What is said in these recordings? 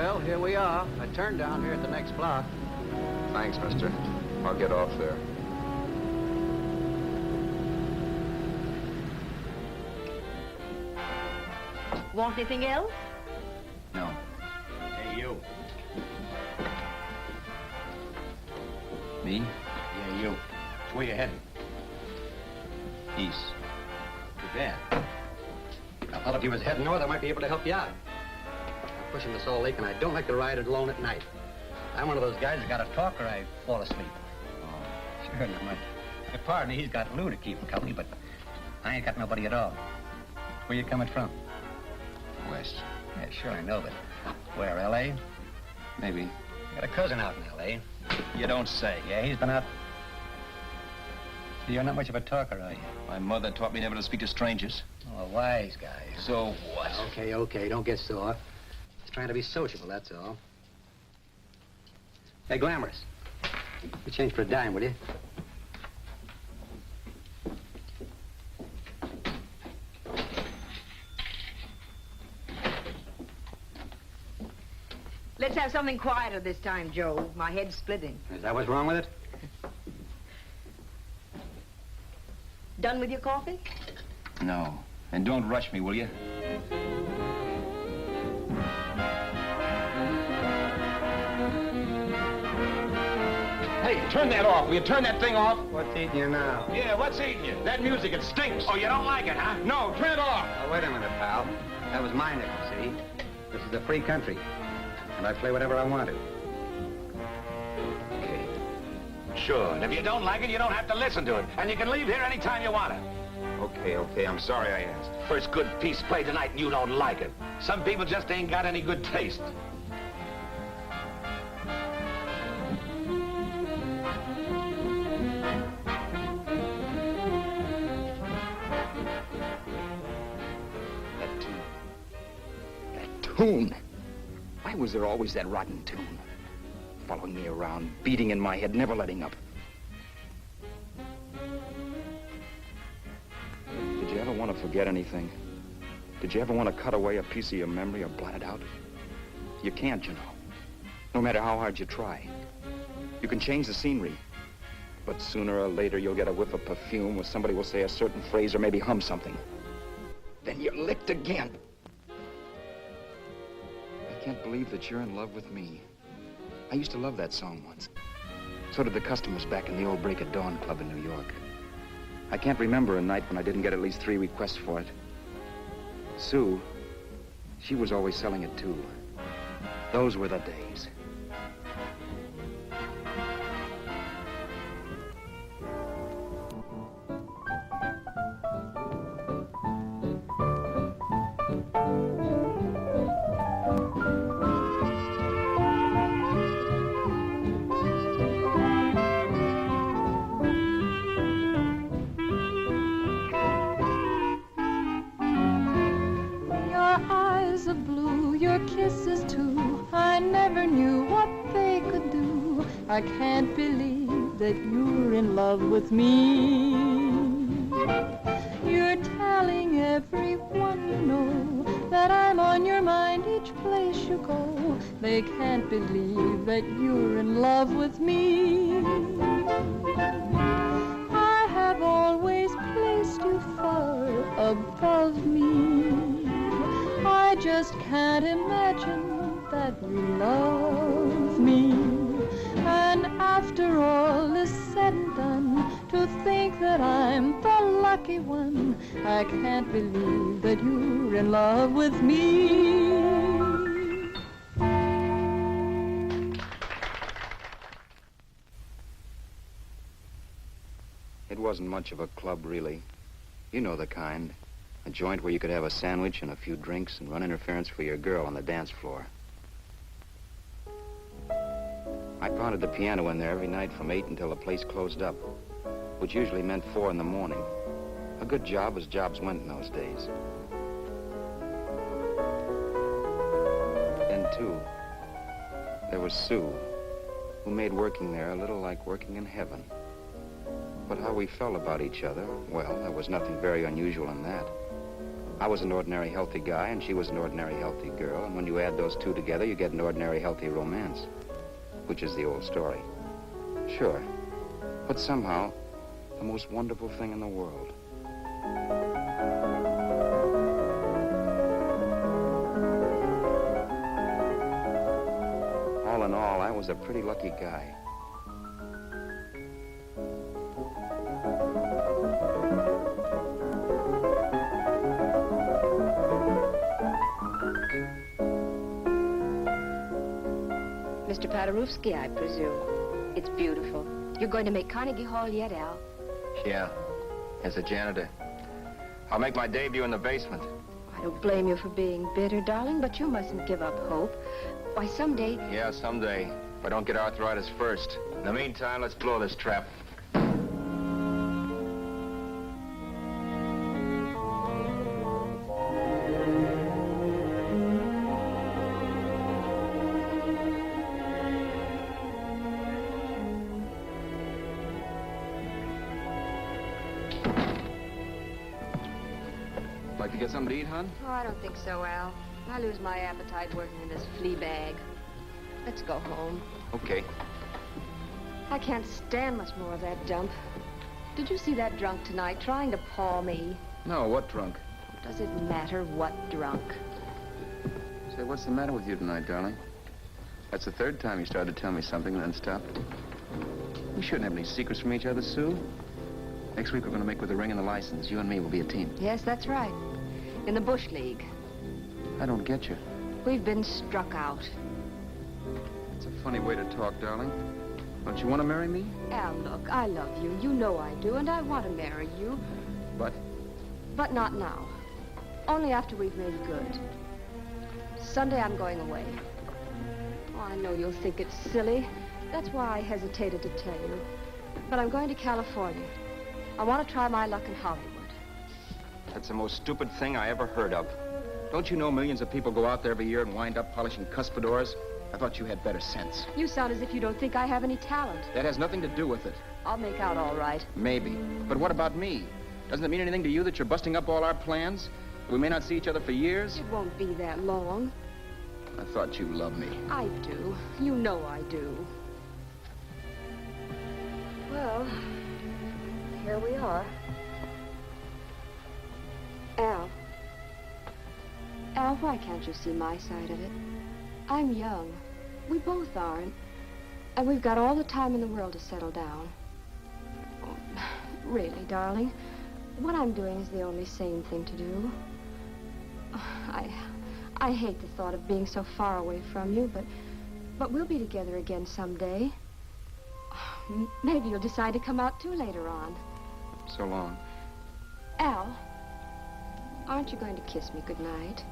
Well, here we are. I turned down here at the next block. Thanks, mister. I'll get off there. Want anything else? No. Hey, you. Me? Yeah, you. Where you heading? East. Too bad. I thought if you was heading north, I might be able to help you out. I'm pushing the Salt Lake, and I don't like to ride it alone at night. I'm one of those guys that got to talk or I fall asleep. Oh, sure, now, my partner, he's got Lou to keep him company, but I ain't got nobody at all. Where you coming from? West. Yeah, sure, I know, but where, L.A.? Maybe. Got a cousin out in L.A. You don't say. Yeah, he's been out. You're not much of a talker, are you? My mother taught me never to speak to strangers. Oh, a wise guy. So what? Okay, don't get sore. Just trying to be sociable, that's all. Hey, Glamorous. You change for a dime, will you? Let's have something quieter this time, Joe. My head's splitting. Is that what's wrong with it? Done with your coffee? No. And don't rush me, will you? Hey, turn that off. Will you turn that thing off? What's eating you now? Yeah, what's eating you? That music, it stinks. Oh, you don't like it, huh? No, turn it off. Oh, wait a minute, pal. That was my nickel, see? This is a free country, and I play whatever I want to. Okay. Sure, and if you don't like it, you don't have to listen to it. And you can leave here anytime you want to. Okay, I'm sorry I asked. First good piece played tonight and you don't like it. Some people just ain't got any good taste. That tune. Why was there always that rotten tune? Following me around, beating in my head, never letting up. Did you ever want to forget anything? Did you ever want to cut away a piece of your memory or blot it out? You can't, you know. No matter how hard you try. You can change the scenery, but sooner or later you'll get a whiff of perfume or somebody will say a certain phrase or maybe hum something. Then you're licked again. I can't believe that you're in love with me. I used to love that song once. So did the customers back in the old Break of Dawn club in New York. I can't remember a night when I didn't get at least 3 requests for it. Sue, she was always selling it too. Those were the days. I can't believe that you're in love with me. You're telling everyone you know that I'm on your mind each place you go. They can't believe that you're in love with me. I have always placed you far above me. I just can't imagine that you love me. And after all is said and done, to think that I'm the lucky one, I can't believe that you're in love with me. It wasn't much of a club, really. You know the kind. A joint where you could have a sandwich and a few drinks and run interference for your girl on the dance floor. I pounded the piano in there every night from 8 until the place closed up, which usually meant 4 in the morning. A good job as jobs went in those days. Then, too, there was Sue, who made working there a little like working in heaven. But how we felt about each other, well, there was nothing very unusual in that. I was an ordinary healthy guy, and she was an ordinary healthy girl, and when you add those two together, you get an ordinary healthy romance, which is the old story. Sure, but somehow, the most wonderful thing in the world. All in all, I was a pretty lucky guy. Mr. Paderewski, I presume. It's beautiful. You're going to make Carnegie Hall yet, Al? Yeah, as a janitor. I'll make my debut in the basement. I don't blame you for being bitter, darling, but you mustn't give up hope. Why, someday... Yeah, someday. If I don't get arthritis first. In the meantime, let's blow this trap. Like to get something to eat, hon? Oh, I don't think so, Al. I lose my appetite working in this flea bag. Let's go home. Okay. I can't stand much more of that dump. Did you see that drunk tonight trying to paw me? No, what drunk? Does it matter what drunk? Say, what's the matter with you tonight, darling? That's the third time you started to tell me something and then stopped. We shouldn't have any secrets from each other, Sue. Next week we're going to make with the ring and the license. You and me will be a team. Yes, that's right. In the Bush League. I don't get you. We've been struck out. It's a funny way to talk, darling. Don't you want to marry me? Al, look, I love you. You know I do, and I want to marry you. But? But not now. Only after we've made good. Sunday I'm going away. Oh, I know you'll think it's silly. That's why I hesitated to tell you. But I'm going to California. I want to try my luck in Hollywood. That's the most stupid thing I ever heard of. Don't you know millions of people go out there every year and wind up polishing cuspidors? I thought you had better sense. You sound as if you don't think I have any talent. That has nothing to do with it. I'll make out all right. Maybe. But what about me? Doesn't it mean anything to you that you're busting up all our plans? We may not see each other for years? It won't be that long. I thought you loved me. I do. You know I do. Well, here we are. Al. Al, why can't you see my side of it? I'm young. We both are, and we've got all the time in the world to settle down. Oh, really, darling, what I'm doing is the only sane thing to do. I hate the thought of being so far away from you, but we'll be together again someday. Maybe you'll decide to come out too later on. So long. Al, aren't you going to kiss me goodnight?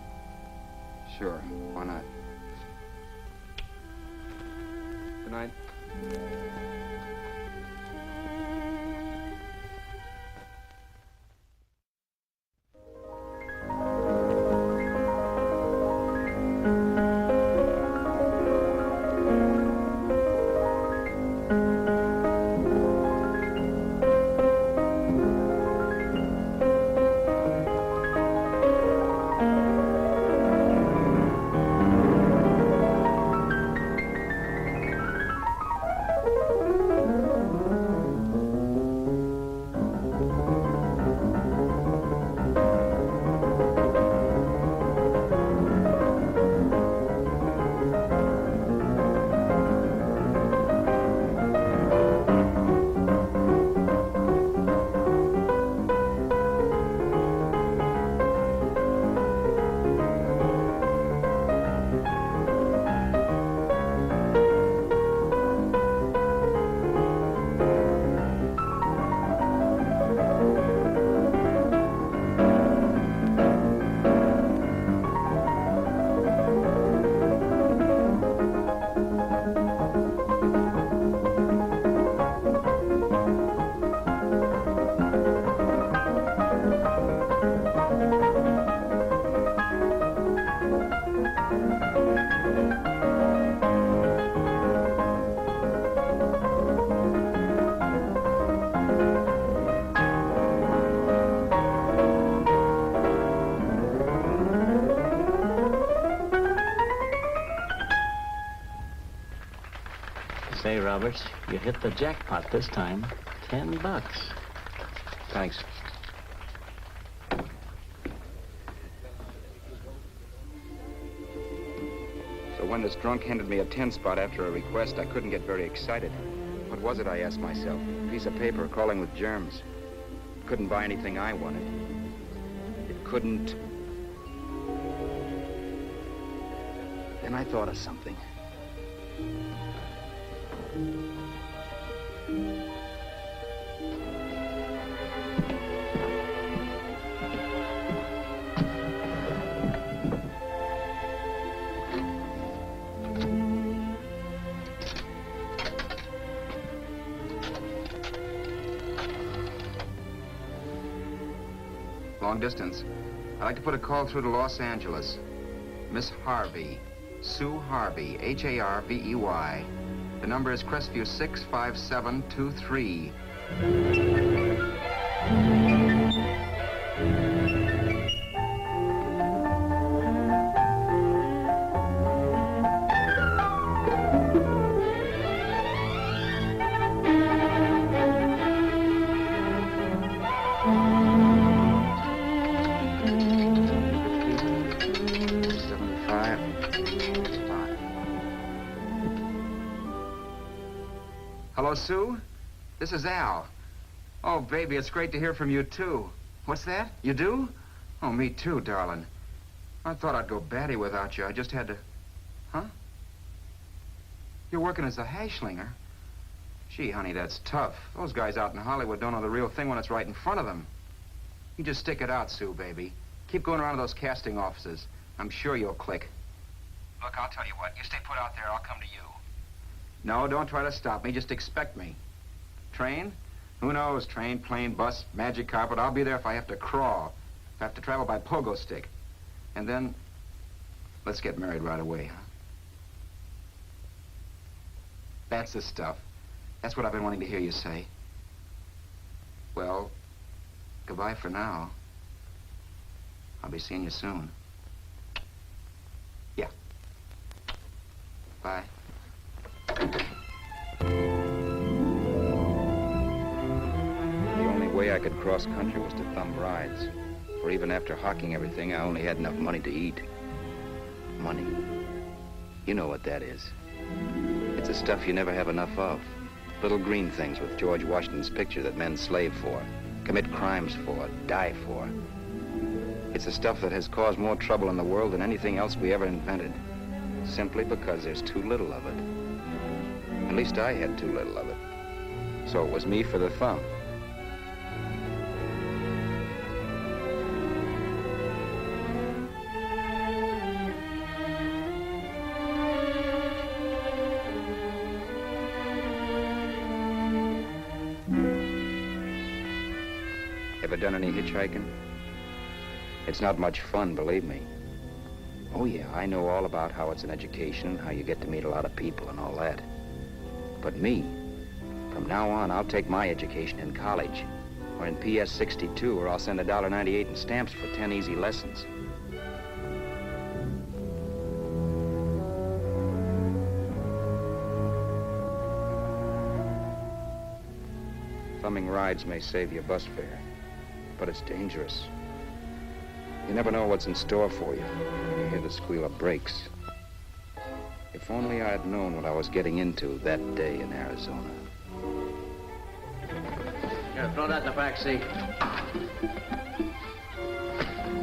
Sure, why not? Good night. Say, Roberts, you hit the jackpot this time. $10. Thanks. So when this drunk handed me a 10 spot after a request, I couldn't get very excited. What was it, I asked myself? A piece of paper crawling with germs. It couldn't buy anything I wanted. It couldn't... Then I thought of something. Long distance. I'd like to put a call through to Los Angeles. Miss Harvey. Sue Harvey, Harvey. The number is Crestview 65723. Hello, Sue? This is Al. Oh, baby, it's great to hear from you, too. What's that? You do? Oh, me too, darling. I thought I'd go batty without you. I just had to... Huh? You're working as a hashlinger? Gee, honey, that's tough. Those guys out in Hollywood don't know the real thing when it's right in front of them. You just stick it out, Sue, baby. Keep going around to those casting offices. I'm sure you'll click. Look, I'll tell you what. You stay put out there, I'll come to you. No, don't try to stop me. Just expect me. Train? Who knows? Train, plane, bus, magic carpet. I'll be there if I have to crawl. If I have to travel by pogo stick. And then, let's get married right away, huh? That's the stuff. That's what I've been wanting to hear you say. Well, goodbye for now. I'll be seeing you soon. Yeah. Bye. The only way I could cross country was to thumb rides. For even after hawking everything, I only had enough money to eat. Money. You know what that is. It's the stuff you never have enough of. Little green things with George Washington's picture that men slave for, commit crimes for, die for. It's the stuff that has caused more trouble in the world than anything else we ever invented. Simply because there's too little of it. At least I had too little of it. So it was me for the thumb. Ever done any hitchhiking? It's not much fun, believe me. Oh yeah, I know all about how it's an education, how you get to meet a lot of people and all that. But me, from now on, I'll take my education in college, or in PS 62, or I'll send $1.98 in stamps for 10 easy lessons. Thumbing rides may save you bus fare, but it's dangerous. You never know what's in store for you when you hear the squeal of brakes. If only I had known what I was getting into that day in Arizona. Here, throw that in the back seat.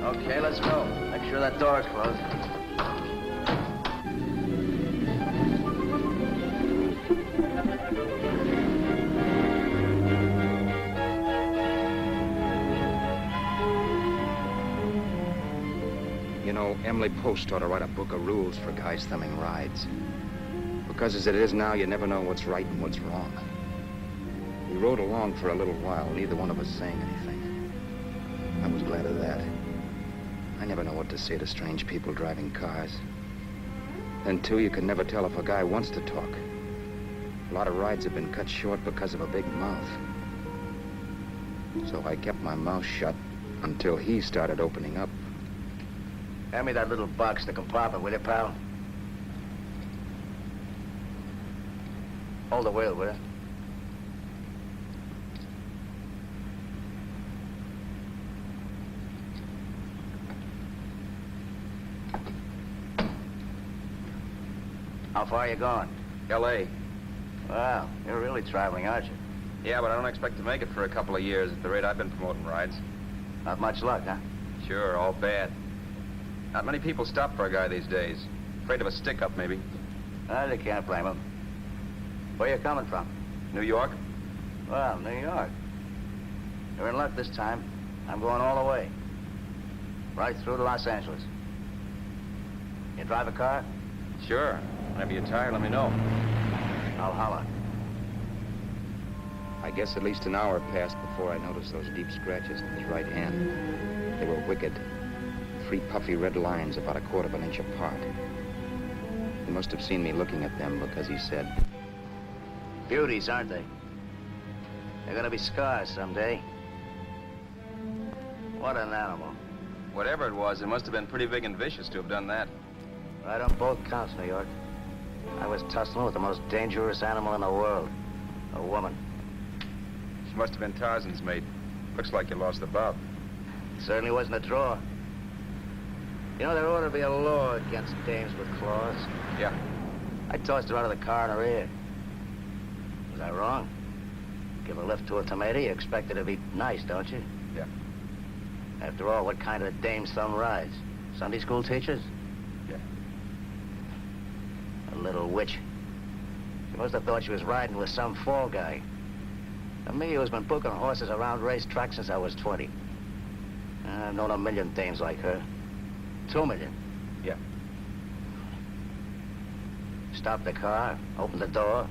Okay, let's go. Make sure that door's closed. You know, Emily Post ought to write a book of rules for guys thumbing rides. Because as it is now, you never know what's right and what's wrong. We rode along for a little while, neither one of us saying anything. I was glad of that. I never know what to say to strange people driving cars. Then, too, you can never tell if a guy wants to talk. A lot of rides have been cut short because of a big mouth. So I kept my mouth shut until he started opening up. Hand me that little box in the compartment, will you, pal? Hold the wheel, will you? How far are you going? L.A. Well, you're really traveling, aren't you? Yeah, but I don't expect to make it for a couple of years at the rate I've been promoting rides. Not much luck, huh? Sure, all bad. Not many people stop for a guy these days. Afraid of a stick-up, maybe. Well, you can't blame them. Where you coming from? New York? Well, New York. You're in luck this time. I'm going all the way. Right through to Los Angeles. You drive a car? Sure. Whenever you're tired, let me know. I'll holler. I guess at least an hour passed before I noticed those deep scratches in his right hand. They were wicked. 3 puffy red lines about 1/4 of an inch apart. He must have seen me looking at them because he said, Beauties, aren't they? They're gonna be scars someday. What an animal. Whatever it was, it must have been pretty big and vicious to have done that. Right on both counts, New York. I was tussling with the most dangerous animal in the world. A woman. She must have been Tarzan's mate. Looks like you lost the bob. Certainly wasn't a draw. You know, there ought to be a law against dames with claws. Yeah. I tossed her out of the car in her ear. Was I wrong? Give a lift to a tomato, you expect her to be nice, don't you? Yeah. After all, what kind of dames some rides? Sunday school teachers? Yeah. A little witch. She must have thought she was riding with some fall guy. And me, who's been booking horses around racetracks since I was 20. I've known a million dames like her. 2 million. Yeah. Stopped the car, opened the door.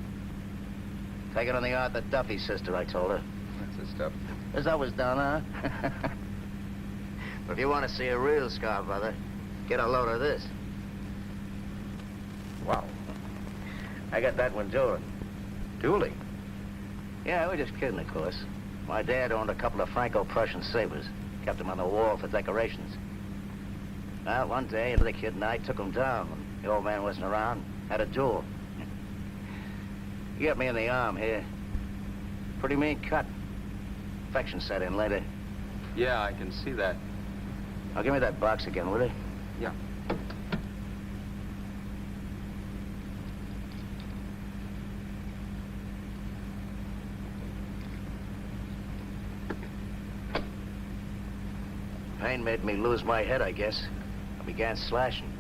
Take it on the yard, the Duffy sister, I told her. That's the stuff. As I was done, huh? But if you want to see a real scar, brother, get a load of this. Wow. I got that one dueling. Dueling? Yeah, we're just kidding, of course. My dad owned a couple of Franco-Prussian sabers. Kept them on the wall for decorations. Well, one day, the kid and I took them down when the old man wasn't around. Had a duel. He got me in the arm here. Pretty mean cut. Infection set in later. Yeah, I can see that. Now, give me that box again, will you? Yeah. Pain made me lose my head, I guess. I began slashing.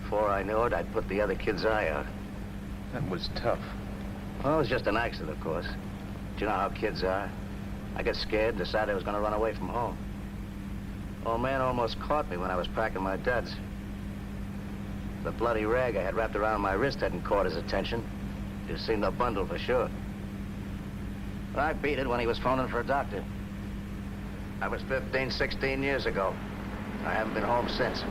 Before I knew it, I'd put the other kid's eye out. That was tough. Well, it was just an accident, of course. But you know how kids are. I got scared, decided I was going to run away from home. Old man almost caught me when I was packing my duds. The bloody rag I had wrapped around my wrist hadn't caught his attention. You'd seen the bundle for sure. But I beat it when he was phoning for a doctor. That was 15, 16 years ago. I haven't been home since.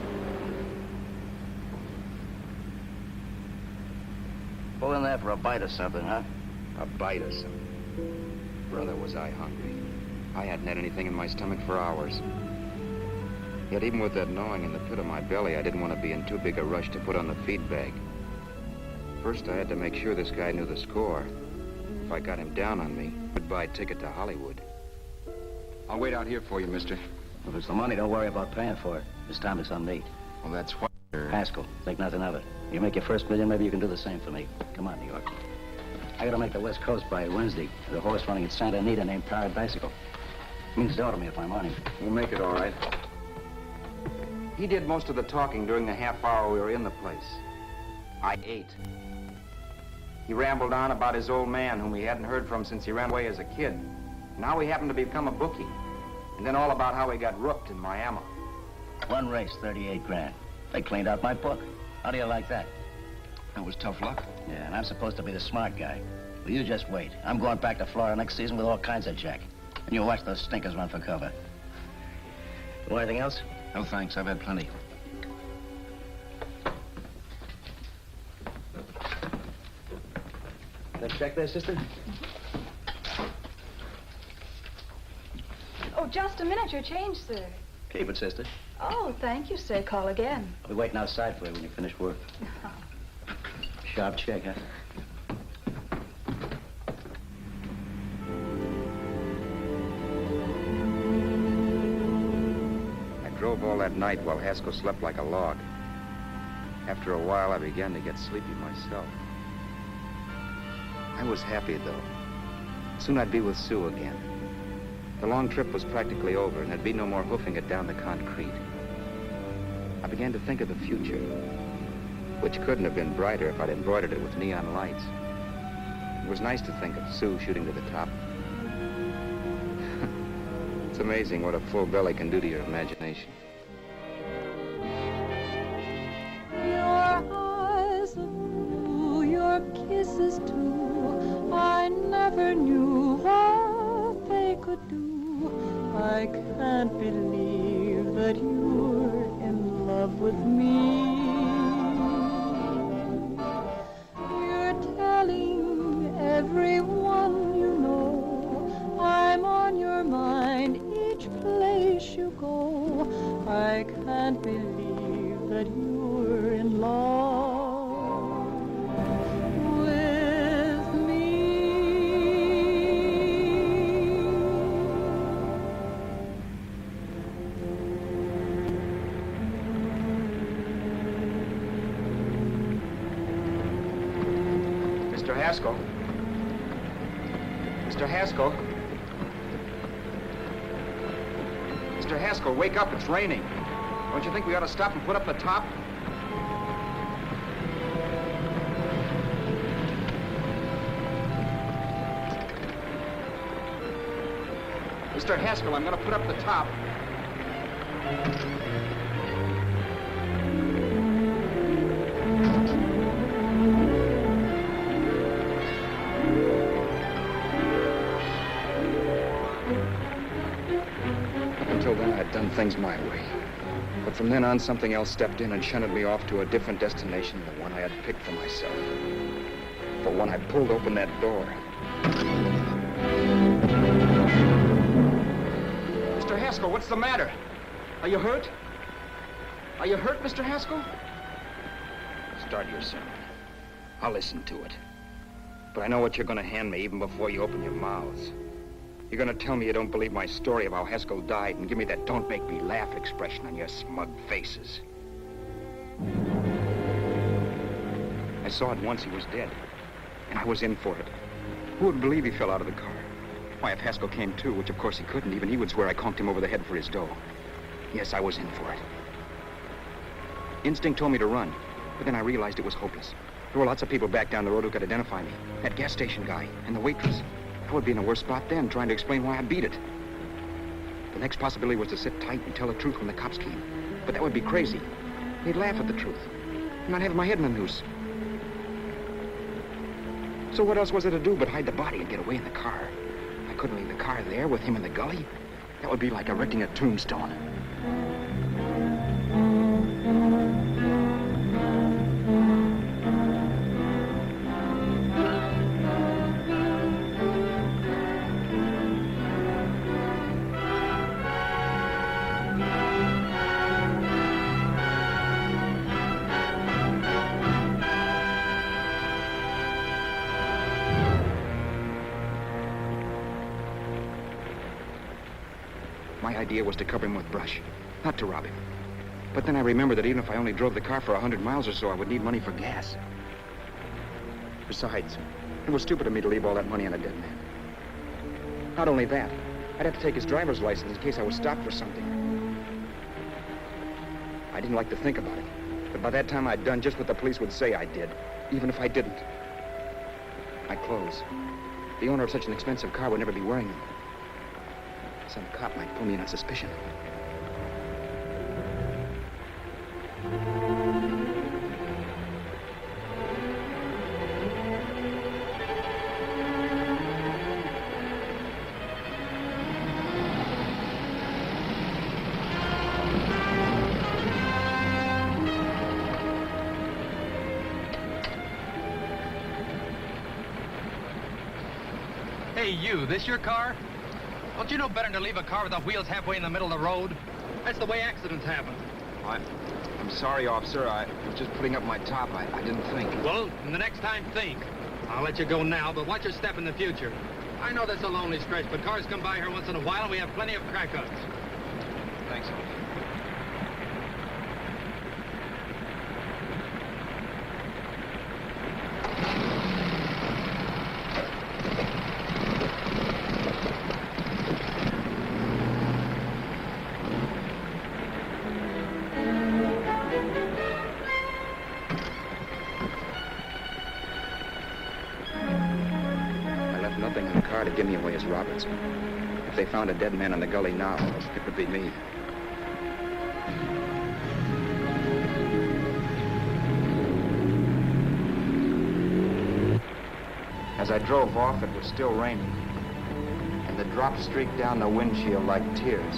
Pull in there for a bite or something, huh? a bite or something. Brother, was I hungry. I hadn't had anything in my stomach for hours. Yet even with that gnawing in the pit of my belly, I didn't want to be in too big a rush to put on the feed bag. First, I had to make sure this guy knew the score. If I got him down on me, goodbye ticket to Hollywood. I'll wait out here for you, mister. If it's the money, don't worry about paying for it. This time it's on me. Well, that's what... Haskell, think nothing of it. You make your first million, maybe you can do the same for me. Come on, New York. I gotta make the West Coast by Wednesday. There's a horse running at Santa Anita named Bicycle. Means dough to me if I'm on him. We'll make it all right. He did most of the talking during the half hour we were in the place. I ate. He rambled on about his old man, whom he hadn't heard from since he ran away as a kid. Now he happened to become a bookie. And then all about how he got rooked in Miami. One race, 38 grand. They cleaned out my book. How do you like that? That was tough luck. Yeah, and I'm supposed to be the smart guy. Well, you just wait. I'm going back to Florida next season with all kinds of jack. And you watch those stinkers run for cover. Want anything else? No, thanks. I've had plenty. That check there, sister? Oh, just a minute. Your change, sir. Keep it, sister. Oh, thank you, sir. Call again. I'll be waiting outside for you when you finish work. Sharp check, huh? drove all that night while Haskell slept like a log. After a while, I began to get sleepy myself. I was happy, though. Soon I'd be with Sue again. The long trip was practically over, and there'd be no more hoofing it down the concrete. I began to think of the future, which couldn't have been brighter if I'd embroidered it with neon lights. It was nice to think of Sue shooting to the top. It's amazing what a full belly can do to your imagination. Your eyes of blue, your kisses too, I never knew what they could do. I can't believe that you're in love with me. You're telling everyone you know I'm on your mind each place you go. I can't believe that you're in love with me. Mr. Haskell? Mr. Haskell? Mr. Haskell, wake up, it's raining. Don't you think we ought to stop and put up the top? Mr. Haskell, I'm gonna put up the top. Until then, I'd done things my way. But from then on, something else stepped in and shunted me off to a different destination than the one I had picked for myself. For when I pulled open that door... Mr. Haskell, what's the matter? Are you hurt? Are you hurt, Mr. Haskell? Start your sermon. I'll listen to it. But I know what you're going to hand me even before you open your mouths. You're going to tell me you don't believe my story of how Haskell died and give me that don't make me laugh expression on your smug faces. I saw at once he was dead, and I was in for it. Who would believe he fell out of the car? Why, if Haskell came too, which of course he couldn't, even he would swear I conked him over the head for his dough. Yes, I was in for it. Instinct told me to run, but then I realized it was hopeless. There were lots of people back down the road who could identify me. That gas station guy and the waitress. I would be in a worse spot then, trying to explain why I beat it. The next possibility was to sit tight and tell the truth when the cops came. But that would be crazy. They'd laugh at the truth. I'm not having my head in a noose. So what else was there to do but hide the body and get away in the car? I couldn't leave the car there with him in the gully. That would be like erecting a tombstone. My idea was to cover him with brush, not to rob him. But then I remembered that even if I only drove the car for 100 miles or so, I would need money for gas. Besides, it was stupid of me to leave all that money on a dead man. Not only that, I'd have to take his driver's license in case I was stopped for something. I didn't like to think about it, but by that time I'd done just what the police would say I did, even if I didn't. My clothes. The owner of such an expensive car would never be wearing them. Some cop might pull me in on suspicion. Hey, you, this your car? Don't you know better than to leave a car with the wheels halfway in the middle of the road? That's the way accidents happen. I'm sorry, officer. I was just putting up my top. I didn't think. Well, the next time, think. I'll let you go now, but watch your step in the future. I know that's a lonely stretch, but cars come by here once in a while, and we have plenty of crack-ups. Thanks, officer. car to give me away as Roberts. If they found a dead man in the gully now, it would be me. As I drove off, it was still raining, and the drops streaked down the windshield like tears.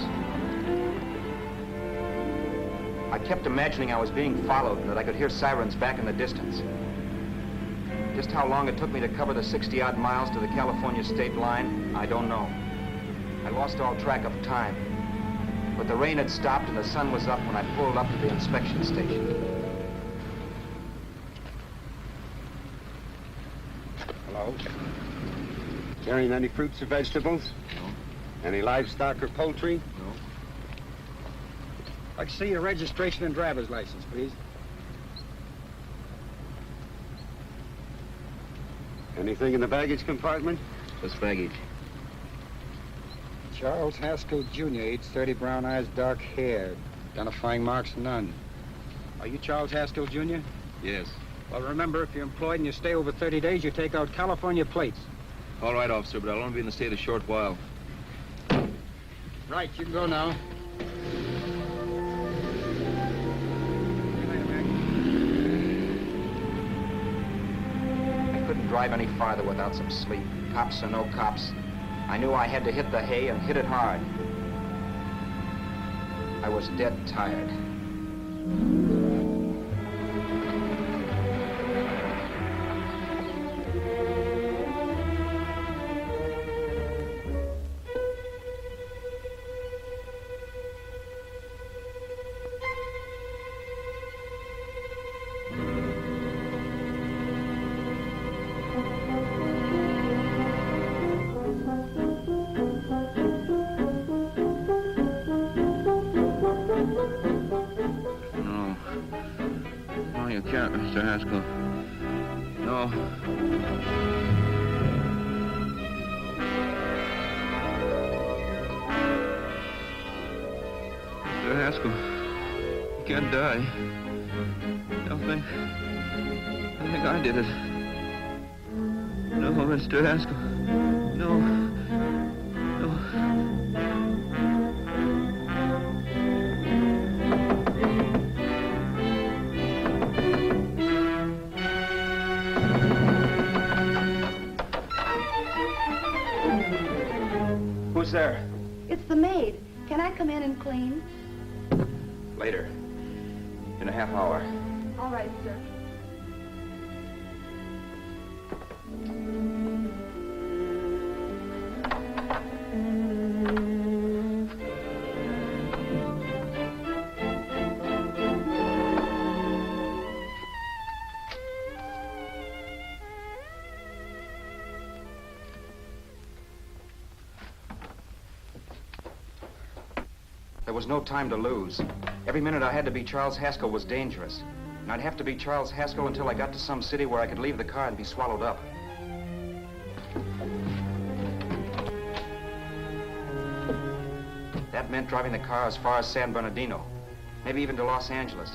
I kept imagining I was being followed and that I could hear sirens back in the distance. Just how long it took me to cover the 60-odd miles to the California state line, I don't know. I lost all track of time. But the rain had stopped and the sun was up when I pulled up to the inspection station. Hello? Carrying any fruits or vegetables? No. Any livestock or poultry? No. I'd like to see your registration and driver's license, please. Anything in the baggage compartment? Just baggage. Charles Haskell, Jr., age 30, brown eyes, dark hair. Identifying marks, none. Are you Charles Haskell, Jr.? Yes. Well, remember, if you're employed and you stay over 30 days, you take out California plates. All right, officer, but I'll only be in the state a short while. Right, you can go now. I couldn't drive any farther without some sleep. Cops or no cops, I knew I had to hit the hay and hit it hard. I was dead tired. Mr. Haskell. No. Mr. Haskell, you can't die. I think I did it. No, Mr. Haskell. No. No. Who's there? It's the maid. Can I come in and clean? Later. In a half hour. All right, sir. There was no time to lose. Every minute I had to be Charles Haskell was dangerous. And I'd have to be Charles Haskell until I got to some city where I could leave the car and be swallowed up. That meant driving the car as far as San Bernardino, maybe even to Los Angeles.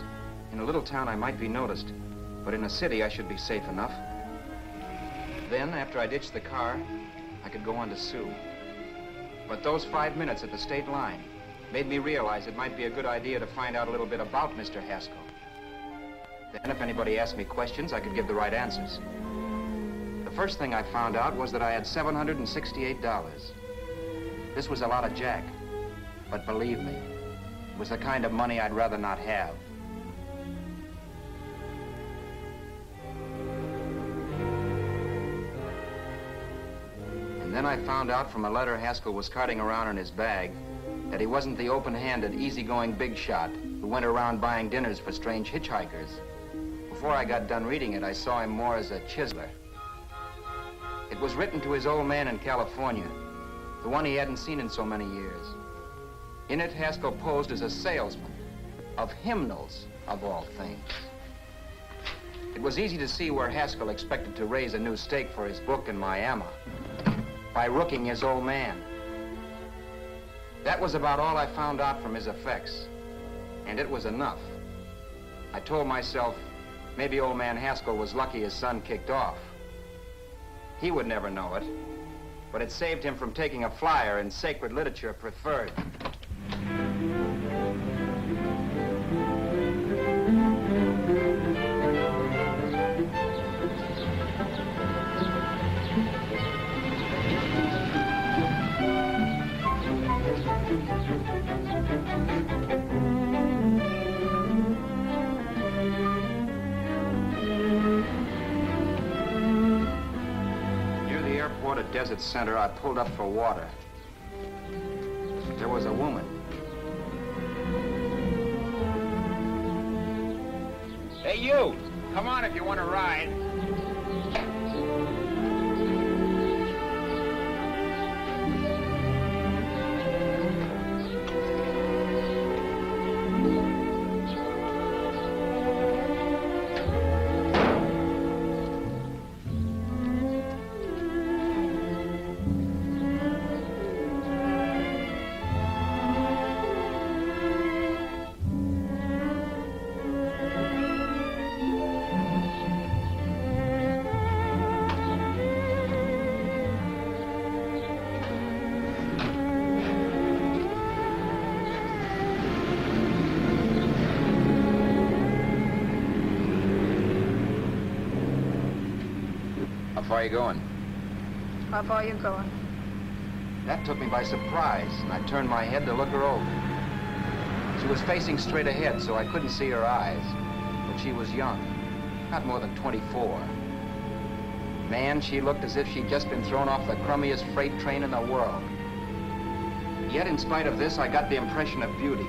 In a little town I might be noticed, but in a city I should be safe enough. Then, after I ditched the car, I could go on to Sue. But those 5 minutes at the state line made me realize it might be a good idea to find out a little bit about Mr. Haskell. Then if anybody asked me questions, I could give the right answers. The first thing I found out was that I had $768. This was a lot of jack, but believe me, it was the kind of money I'd rather not have. And then I found out from a letter Haskell was carting around in his bag that he wasn't the open-handed, easygoing big shot who went around buying dinners for strange hitchhikers. Before I got done reading it, I saw him more as a chiseler. It was written to his old man in California, the one he hadn't seen in so many years. In it, Haskell posed as a salesman of hymnals, of all things. It was easy to see where Haskell expected to raise a new stake for his book in Miami by rooking his old man. That was about all I found out from his effects, and it was enough. I told myself, maybe old man Haskell was lucky his son kicked off. He would never know it, but it saved him from taking a flyer in sacred literature preferred. At Desert Center, I pulled up for water. There was a woman. Hey, you! Come on if you want to ride. How far are you going? How far are you going? That took me by surprise, and I turned my head to look her over. She was facing straight ahead, so I couldn't see her eyes. But she was young, not more than 24. Man, she looked as if she'd just been thrown off the crummiest freight train in the world. Yet, in spite of this, I got the impression of beauty.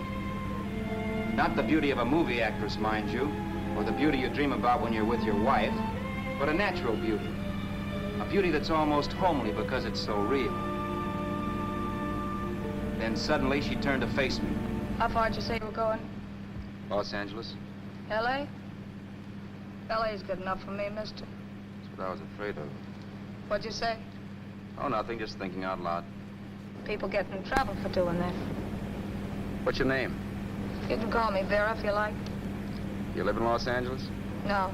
Not the beauty of a movie actress, mind you, or the beauty you dream about when you're with your wife, but a natural beauty. A beauty that's almost homely because it's so real. Then suddenly she turned to face me. How far did you say you were going? Los Angeles? L.A.? L.A.'s good enough for me, mister. That's what I was afraid of. What'd you say? Oh, nothing, just thinking out loud. People get in trouble for doing that. What's your name? You can call me Vera if you like. You live in Los Angeles? No.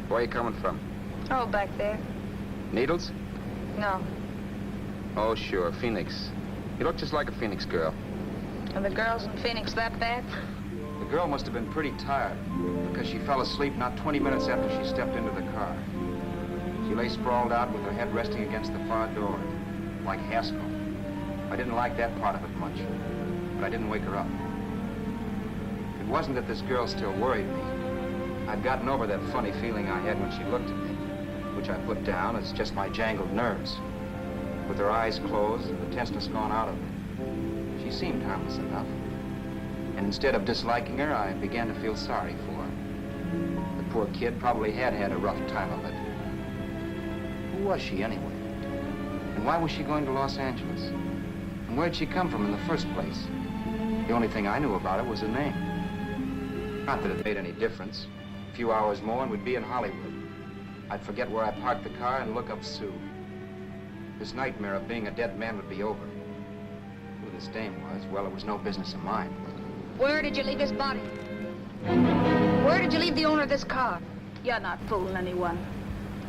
Where are you coming from? Oh, back there. Needles? No. Oh, sure, Phoenix. You look just like a Phoenix girl. Are the girls in Phoenix that bad? The girl must have been pretty tired, because she fell asleep not 20 minutes after she stepped into the car. She lay sprawled out with her head resting against the far door, like Haskell. I didn't like that part of it much, but I didn't wake her up. It wasn't that this girl still worried me. I'd gotten over that funny feeling I had when she looked at me, which I put down as just my jangled nerves. With her eyes closed and the tenseness gone out of her, she seemed harmless enough. And instead of disliking her, I began to feel sorry for her. The poor kid probably had had a rough time of it. Who was she anyway? And why was she going to Los Angeles? And where'd she come from in the first place? The only thing I knew about her was her name. Not that it made any difference. A few hours more and we'd be in Hollywood. I'd forget where I parked the car and look up Sue. This nightmare of being a dead man would be over. Who this dame was, well, it was no business of mine. Where did you leave his body? Where did you leave the owner of this car? You're not fooling anyone.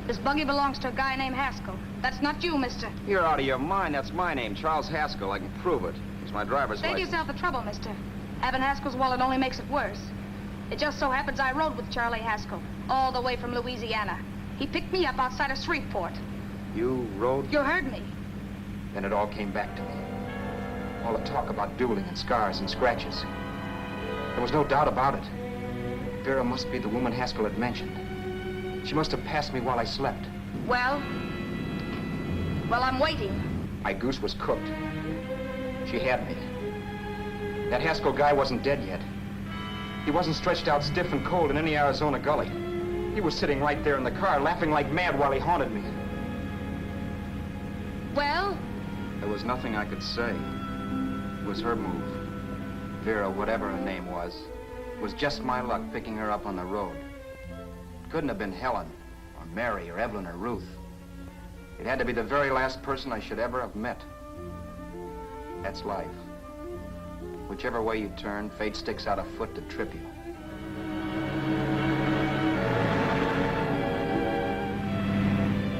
This buggy belongs to a guy named Haskell. That's not you, mister. You're out of your mind. That's my name, Charles Haskell. I can prove it. It's my driver's Save license. yourself the trouble, mister. Having Haskell's wallet only makes it worse. It just so happens I rode with Charlie Haskell, all the way from Louisiana. He picked me up outside of Shreveport. You rode? You heard me. Then it all came back to me. All the talk about dueling and scars and scratches. There was no doubt about it. Vera must be the woman Haskell had mentioned. She must have passed me while I slept. Well, I'm waiting. My goose was cooked. She had me. That Haskell guy wasn't dead yet. He wasn't stretched out stiff and cold in any Arizona gully. He was sitting right there in the car, laughing like mad while he haunted me. Well? There was nothing I could say. It was her move. Vera, whatever her name was just my luck picking her up on the road. It couldn't have been Helen, or Mary, or Evelyn, or Ruth. It had to be the very last person I should ever have met. That's life. Whichever way you turn, fate sticks out a foot to trip you.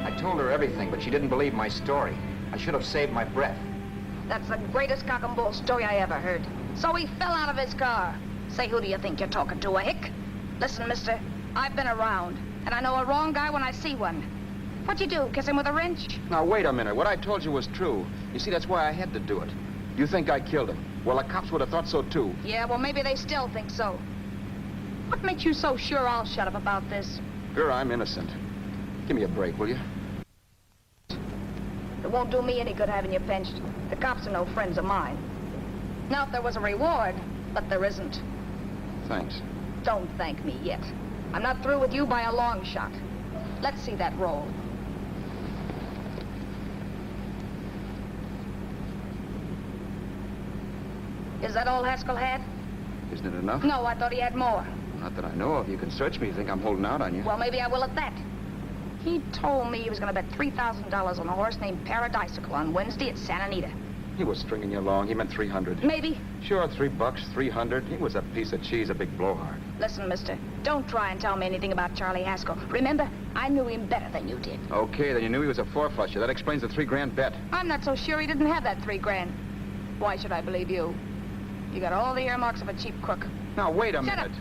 I told her her everything, but she didn't believe my story. I should have saved my breath. That's the greatest cock and bull story I ever heard. So he fell out of his car. Say, who do you think you're talking to, a hick? Listen, mister, I've been around, and I know a wrong guy when I see one. What'd you do, kiss him with a wrench? Now, wait a minute. What I told you was true. You see, that's why I had to do it. You think I killed him? Well, the cops would have thought so, too. Yeah, well, maybe they still think so. What makes you so sure I'll shut up about this? Vera, I'm innocent. Give me a break, will you? It won't do me any good having you pinched. The cops are no friends of mine. Now, if there was a reward, but there isn't. Thanks. Don't thank me yet. I'm not through with you by a long shot. Let's see that roll. Is that all Haskell had? Isn't it enough? No, I thought he had more. Not that I know of. You can search me. You think I'm holding out on you? Well, maybe I will at that. He told me he was going to bet $3,000 on a horse named Paradisical on Wednesday at Santa Anita. He was stringing you along. He meant 300. Maybe. Sure, $3, 300. He was a piece of cheese, a big blowhard. Listen, mister, don't try and tell me anything about Charlie Haskell. Remember, I knew him better than you did. Okay, then you knew he was a four-flusher. That explains the $3,000 bet. I'm not so sure he didn't have that $3,000. Why should I believe you? You got all the earmarks of a cheap crook. Now, wait a Shut minute. up.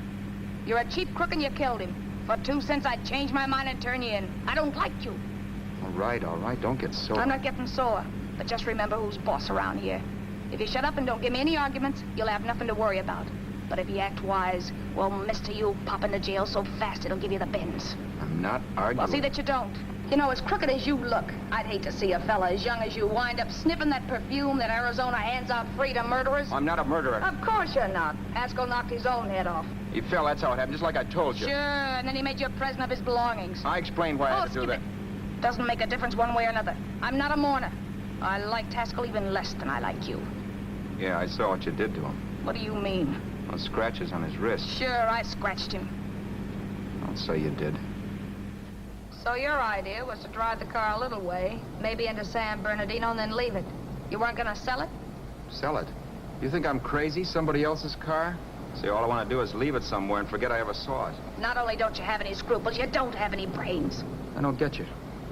You're a cheap crook and you killed him. For 2 cents, I'd change my mind and turn you in. I don't like you. All right. Don't get sore. I'm not getting sore. But just remember who's boss around here. If you shut up and don't give me any arguments, you'll have nothing to worry about. But if you act wise, well, mister, you'll pop into jail so fast it'll give you the bends. I'm not arguing. Well, see that you don't. You know, as crooked as you look, I'd hate to see a fella as young as you wind up sniffing that perfume that Arizona hands out free to murderers. I'm not a murderer. Of course you're not. Haskell knocked his own head off. He fell, that's how it happened, just like I told you. Sure, and then he made you a present of his belongings. I explained why I had to do that. Doesn't make a difference one way or another. I'm not a mourner. I liked Haskell even less than I like you. Yeah, I saw what you did to him. What do you mean? Well, scratches on his wrist. Sure, I scratched him. Don't say you did. So your idea was to drive the car a little way, maybe into San Bernardino, and then leave it. You weren't gonna sell it? Sell it? You think I'm crazy? Somebody else's car? See, all I want to do is leave it somewhere and forget I ever saw it. Not only don't you have any scruples, you don't have any brains. I don't get you.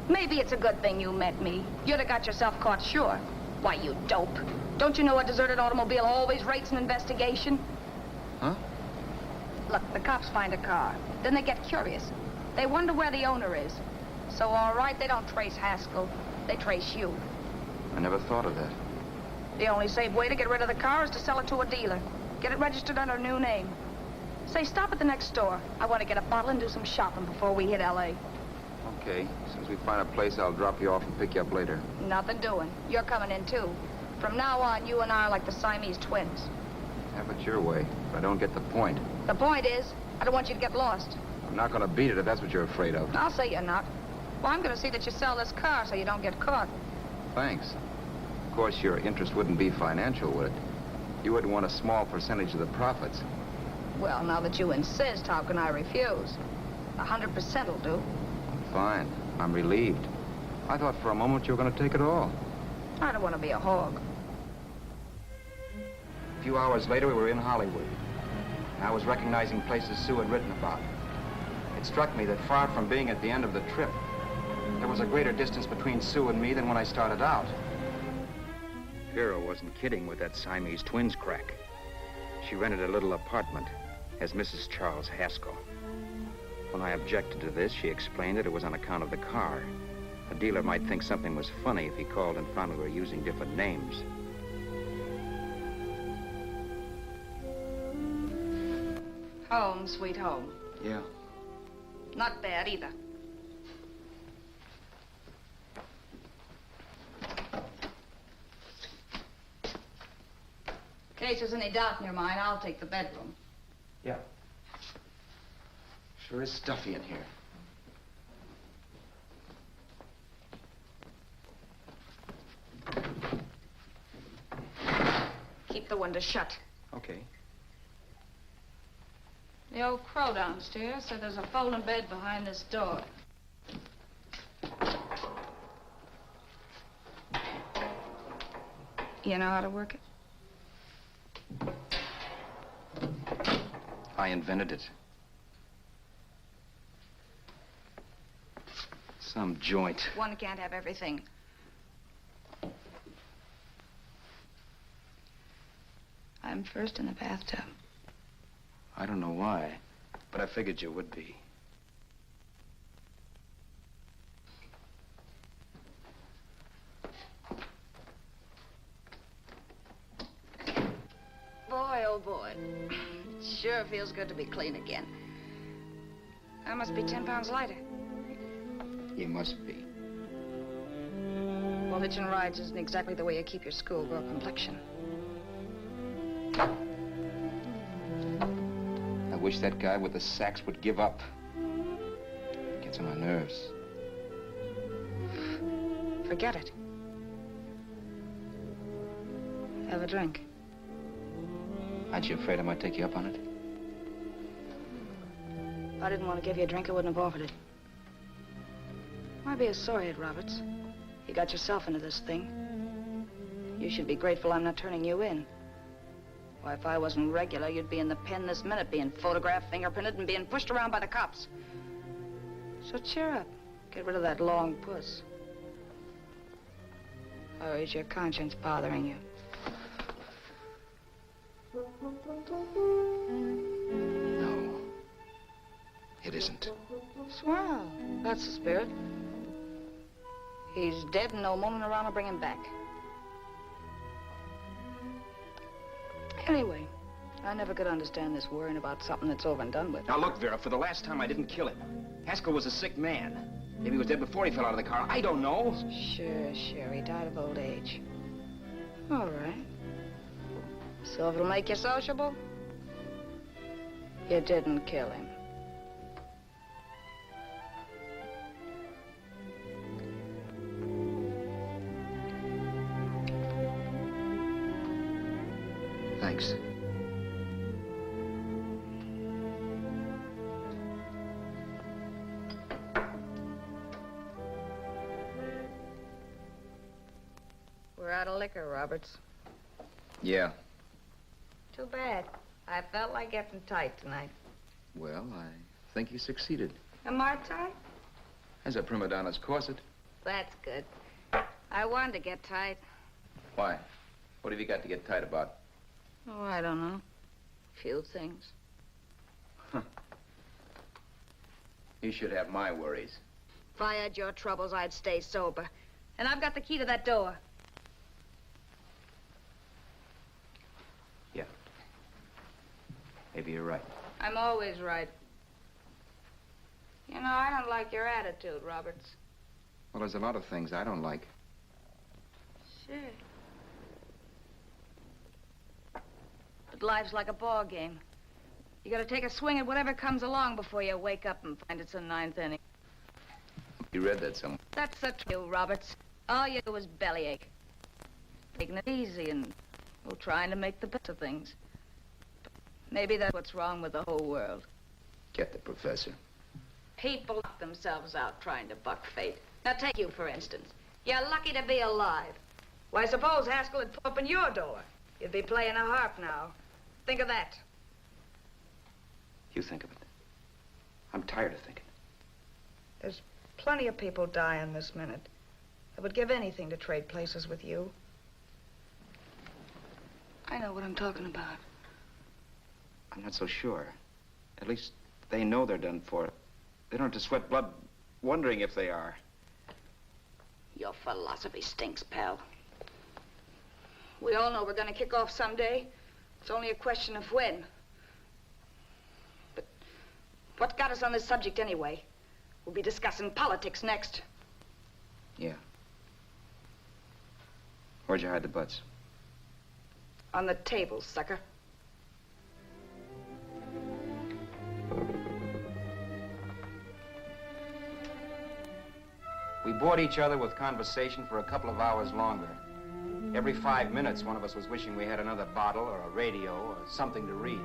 Maybe it's a good thing you met me. You'd have got yourself caught, sure. Why, you dope. Don't you know a deserted automobile always rates an investigation? Huh? Look, the cops find a car. Then they get curious. They wonder where the owner is. So, all right, they don't trace Haskell. They trace you. I never thought of that. The only safe way to get rid of the car is to sell it to a dealer. Get it registered under a new name. Say, stop at the next store. I want to get a bottle and do some shopping before we hit L.A. Okay. As soon as we find a place, I'll drop you off and pick you up later. Nothing doing. You're coming in, too. From now on, you and I are like the Siamese twins. Have it your way, but I don't get the point. The point is, I don't want you to get lost. I'm not going to beat it if that's what you're afraid of. I'll say you're not. Well, I'm going to see that you sell this car so you don't get caught. Thanks. Of course, your interest wouldn't be financial, would it? You wouldn't want a small percentage of the profits. Well, now that you insist, how can I refuse? 100% will do. Fine. I'm relieved. I thought for a moment you were going to take it all. I don't want to be a hog. A few hours later, we were in Hollywood. I was recognizing places Sue had written about. It struck me that far from being at the end of the trip, there was a greater distance between Sue and me than when I started out. Vera wasn't kidding with that Siamese twins crack. She rented a little apartment as Mrs. Charles Haskell. When I objected to this, she explained that it was on account of the car. A dealer might think something was funny if he called and found we were using different names. Home, sweet home. Yeah. Not bad, either. In case there's any doubt in your mind, I'll take the bedroom. Yeah. Sure is stuffy in here. Keep the window shut. Okay. The old crow downstairs said there's a folding bed behind this door. You know how to work it? I invented it. Some joint. One can't have everything. I'm first in the bathtub. I don't know why, but I figured you would be. Boy, oh boy. Sure feels good to be clean again. I must be 10 pounds lighter. You must be. Well, hitching rides isn't exactly the way you keep your schoolgirl complexion. I wish that guy with the sax would give up. Gets on my nerves. Forget it. Have a drink. Aren't you afraid I might take you up on it? If I didn't want to give you a drink, I wouldn't have offered it. Might be a sorehead, Roberts. You got yourself into this thing. You should be grateful I'm not turning you in. Why, if I wasn't regular, you'd be in the pen this minute, being photographed, fingerprinted, and being pushed around by the cops. So cheer up. Get rid of that long puss. Or is your conscience bothering you? No, it isn't. Swell. That's the spirit. He's dead and no moaning around will bring him back. Anyway, I never could understand this worrying about something that's over and done with. Now look, Vera, for the last time I didn't kill him. Haskell was a sick man. Maybe he was dead before he fell out of the car. I don't know. Sure. He died of old age. All right. So if it'll make you sociable, you didn't kill him. Thanks. We're out of liquor, Roberts. Yeah. Too bad. I felt like getting tight tonight. Well, I think you succeeded. Am I tight? As a prima donna's corset. That's good. I wanted to get tight. Why? What have you got to get tight about? Oh, I don't know. Few things. You should have my worries. If I had your troubles, I'd stay sober. And I've got the key to that door. Yeah. Maybe you're right. I'm always right. You know, I don't like your attitude, Roberts. Well, there's a lot of things I don't like. Sure. But life's like a ball game. You gotta take a swing at whatever comes along before you wake up and find it's a ninth inning. You read that somewhere. That's the truth, Roberts. All you do is bellyache. Taking it easy and, well, trying to make the best of things. But maybe that's what's wrong with the whole world. Get the professor. People knock themselves out trying to buck fate. Now, take you, for instance. You're lucky to be alive. Why, suppose Haskell had put up in your door. You'd be playing a harp now. Think of that. You think of it. I'm tired of thinking. There's plenty of people dying this minute. I would give anything to trade places with you. I know what I'm talking about. I'm not so sure. At least they know they're done for. They don't have to sweat blood wondering if they are. Your philosophy stinks, pal. We all know we're gonna kick off someday. It's only a question of when. But what got us on this subject anyway? We'll be discussing politics next. Yeah. Where'd you hide the butts? On the table, sucker. We bored each other with conversation for a couple of hours longer. Every 5 minutes, one of us was wishing we had another bottle or a radio or something to read.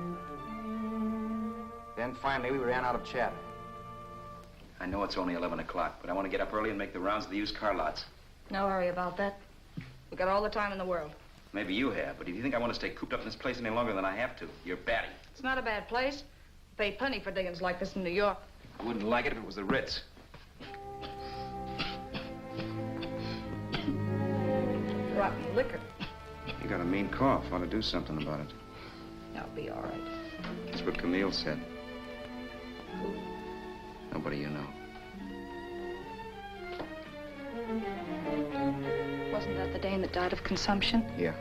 Then finally, we ran out of chatter. I know it's only 11 o'clock, but I want to get up early and make the rounds of the used car lots. No hurry about that. We got all the time in the world. Maybe you have, but if you think I want to stay cooped up in this place any longer than I have to, you're batty. It's not a bad place. Pay plenty for diggings like this in New York. I wouldn't like it if it was the Ritz. rotten liquor. You got a mean cough. Ought to do something about it. I'll be all right. That's what Camille said. Who? Nobody you know. Wasn't that the Dane that died of consumption? Yeah.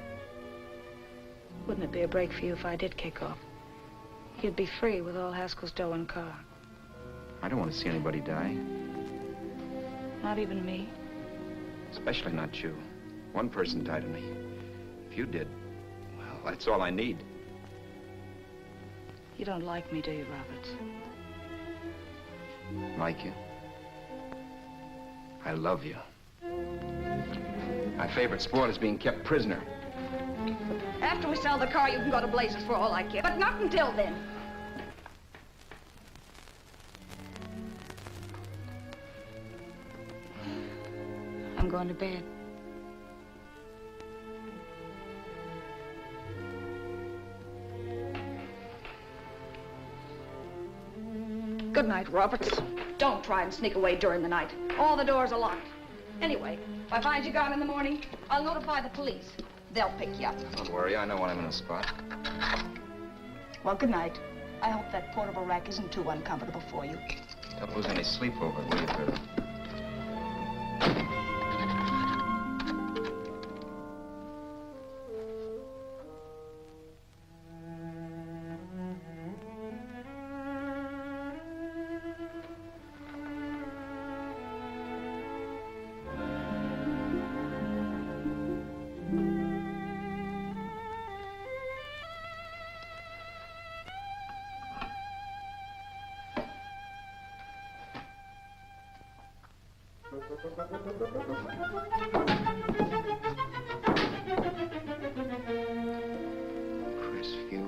Wouldn't it be a break for you if I did kick off? You'd be free with all Haskell's dough and car. I don't want to see anybody die. Not even me. Especially not you. One person died of me. If you did, well, that's all I need. You don't like me, do you, Roberts? Like you. I love you. My favorite sport is being kept prisoner. After we sell the car, you can go to blazes for all I care. But not until then. I'm going to bed. Good night, Roberts. Don't try and sneak away during the night. All the doors are locked. Anyway, if I find you gone in the morning, I'll notify the police. They'll pick you up. Don't worry, I know when I'm in a spot. Well, good night. I hope that portable rack isn't too uncomfortable for you. Don't lose any sleep over it, will you, Vera? Crestview.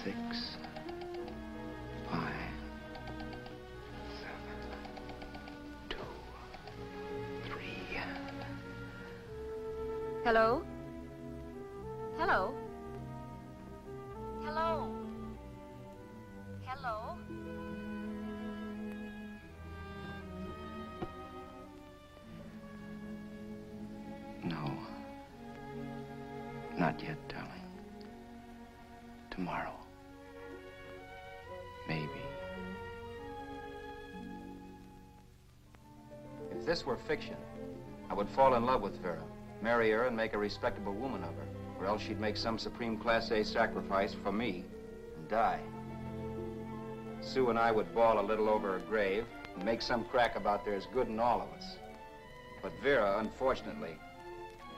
6, 5, 7, 2, 3. Hello? Hello? Hello? Hello? No. Not yet, darling. Tomorrow. Maybe. If this were fiction, I would fall in love with Vera, marry her and make a respectable woman of her, or else she'd make some supreme Class A sacrifice for me and die. Sue and I would bawl a little over her grave and make some crack about there's good in all of us. But Vera, unfortunately,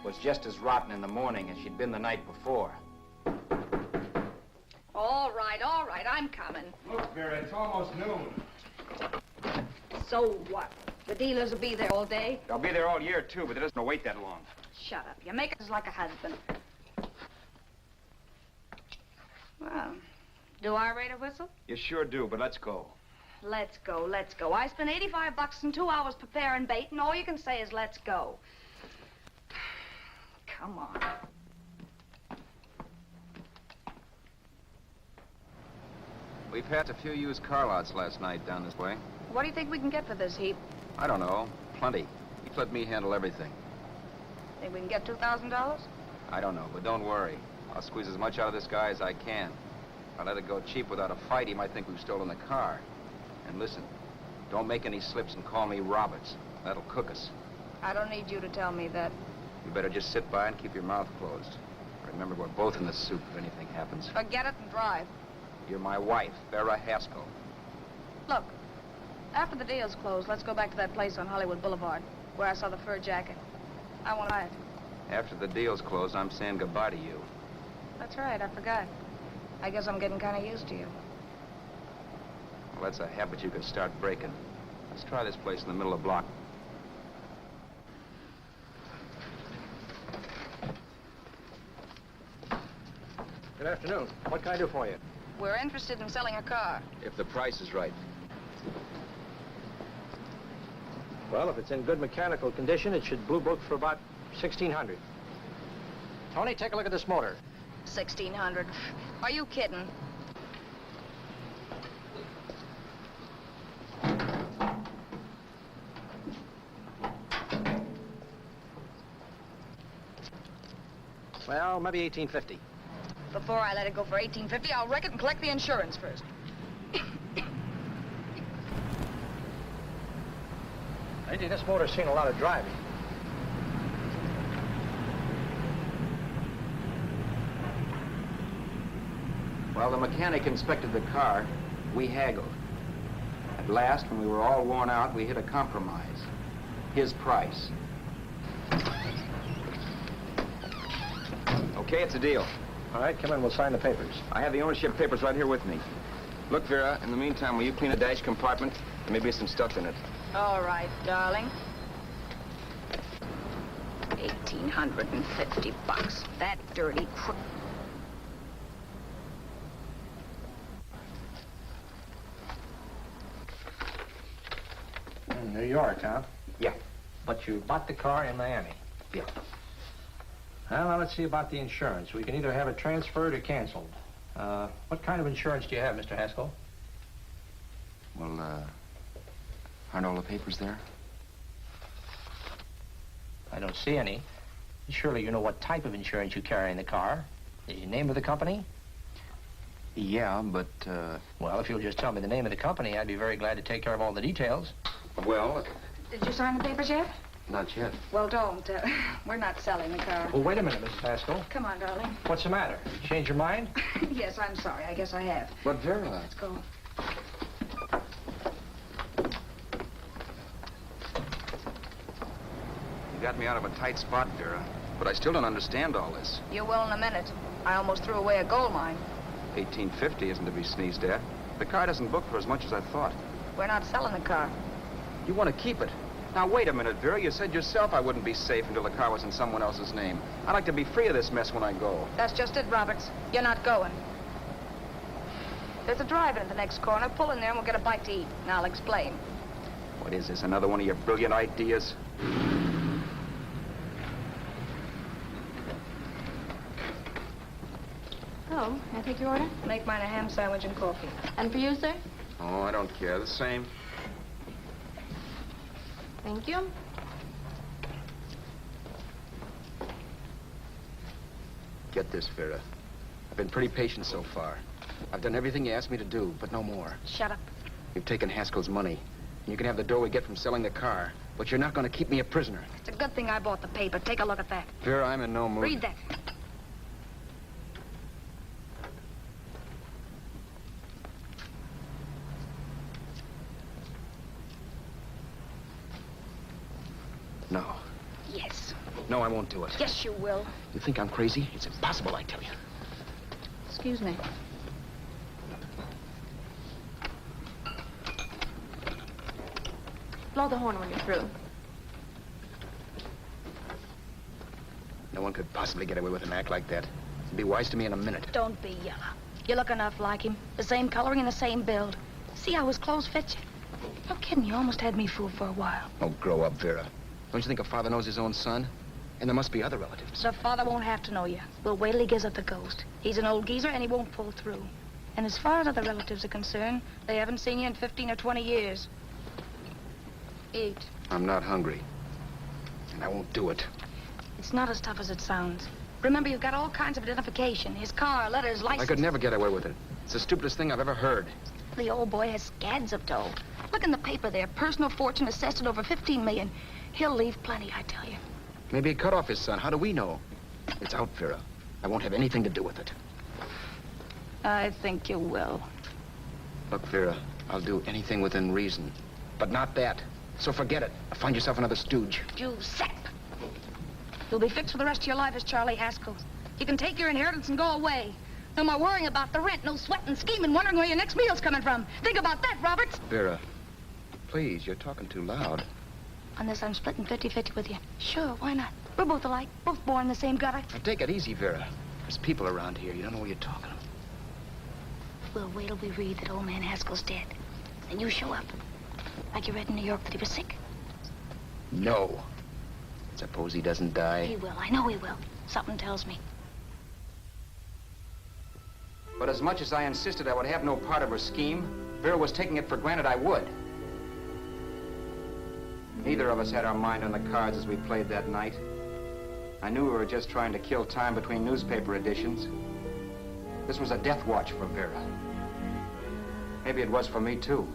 was just as rotten in the morning as she'd been the night before. All right, I'm coming. Look, Vera, it's almost noon. So what? The dealers will be there all day? I'll be there all year, too, but it doesn't wait that long. Shut up. You make us like a husband. Well, do I rate a whistle? You sure do, but let's go. Let's go, let's go. I spent $85 and 2 hours preparing bait, and all you can say is let's go. Come on. We passed a few used car lots last night down this way. What do you think we can get for this heap? I don't know. Plenty. He'd let me handle everything. Think we can get $2,000? I don't know, but don't worry. I'll squeeze as much out of this guy as I can. If I let it go cheap without a fight, he might think we've stolen the car. And listen, don't make any slips and call me Roberts. That'll cook us. I don't need you to tell me that. You better just sit by and keep your mouth closed. Remember, we're both in the soup if anything happens. Forget it and drive. You're my wife, Vera Haskell. Look, after the deal's closed, let's go back to that place on Hollywood Boulevard where I saw the fur jacket. I want to buy it. After the deal's closed, I'm saying goodbye to you. That's right, I forgot. I guess I'm getting kind of used to you. Well, that's a habit you can start breaking. Let's try this place in the middle of the block. Good afternoon. What can I do for you? We're interested in selling a car. If the price is right. Well, if it's in good mechanical condition, it should blue book for about $1,600. Tony, take a look at this motor. 1,600. Are you kidding? Well, maybe 1850. Before I let it go for 1850, I'll wreck it and collect the insurance first. Lady, this motor's seen a lot of driving. While the mechanic inspected the car, we haggled. At last, when we were all worn out, we hit a compromise. His price. Okay, it's a deal. All right, come in, we'll sign the papers. I have the ownership papers right here with me. Look, Vera, in the meantime, will you clean the dash compartment? There may be some stuff in it. All right, darling. 1,850 bucks. That dirty crook. In New York, huh? Yeah. But you bought the car in Miami? Yeah. Well, now let's see about the insurance. We can either have it transferred or canceled. What kind of insurance do you have, Mr. Haskell? Well, aren't all the papers there? I don't see any. Surely you know what type of insurance you carry in the car. The name of the company? Yeah, but, Well, if you'll just tell me the name of the company, I'd be very glad to take care of all the details. well, Did you sign the papers yet? not yet. Well, don't. We're not selling the car. Oh, wait a minute, Mrs. Haskell. Come on, darling. What's the matter? Change your mind? Yes, I'm sorry. I guess I have. But, Vera... Let's go. You got me out of a tight spot, Vera. But I still don't understand all this. You will in a minute. I almost threw away a gold mine. 1850 isn't to be sneezed at. The car doesn't book for as much as I thought. We're not selling the car. You want to keep it. Now, wait a minute, Vera. You said yourself I wouldn't be safe until the car was in someone else's name. I'd like to be free of this mess when I go. That's just it, Roberts. You're not going. There's a drive-in at the next corner. Pull in there and we'll get a bite to eat. And I'll explain. What is this, another one of your brilliant ideas? Oh, may I take your order? Make mine a ham sandwich and coffee. And for you, sir? Oh, I don't care. The same. Thank you. Get this, Vera. I've been pretty patient so far. I've done everything you asked me to do, but no more. Shut up. You've taken Haskell's money, and you can have the dough we get from selling the car, but you're not going to keep me a prisoner. It's a good thing I bought the paper. Take a look at that. Vera, I'm in no mood. Read that. No. Yes. No, I won't do it. Yes, you will. You think I'm crazy? It's impossible, I tell you. Excuse me. Blow the horn when you're through. No one could possibly get away with an act like that. It'd be wise to me in a minute. Don't be yellow. You look enough like him. The same coloring and the same build. See how his clothes fit you? No kidding, you almost had me fooled for a while. Oh, grow up, Vera. Don't you think a father knows his own son? And there must be other relatives. The father won't have to know you. We'll wait till he gives up the ghost. He's an old geezer and he won't pull through. And as far as other relatives are concerned, they haven't seen you in 15 or 20 years. Eat. I'm not hungry. And I won't do it. It's not as tough as it sounds. Remember, you've got all kinds of identification. His car, letters, license. I could never get away with it. It's the stupidest thing I've ever heard. The old boy has scads of dough. Look in the paper there. Personal fortune assessed at over 15 million. He'll leave plenty, I tell you. Maybe he cut off his son. How do we know? It's out, Vera. I won't have anything to do with it. I think you will. Look, Vera, I'll do anything within reason. But not that. So forget it. Find yourself another stooge. You sap. You'll be fixed for the rest of your life as Charlie Haskell. You can take your inheritance and go away. No more worrying about the rent, no sweating, scheming, wondering where your next meal's coming from. Think about that, Roberts. Vera, please, you're talking too loud. On this, I'm splitting 50-50 with you. Sure, why not? We're both alike, both born in the same gutter. Now, take it easy, Vera. There's people around here. You don't know what you're talking about. We'll wait till we read that old man Haskell's dead. Then you show up. Like you read in New York that he was sick. No. Suppose he doesn't die. He will. I know he will. Something tells me. But as much as I insisted I would have no part of her scheme, Vera was taking it for granted I would. Neither of us had our mind on the cards as we played that night. I knew we were just trying to kill time between newspaper editions. This was a death watch for Vera. Maybe it was for me, too.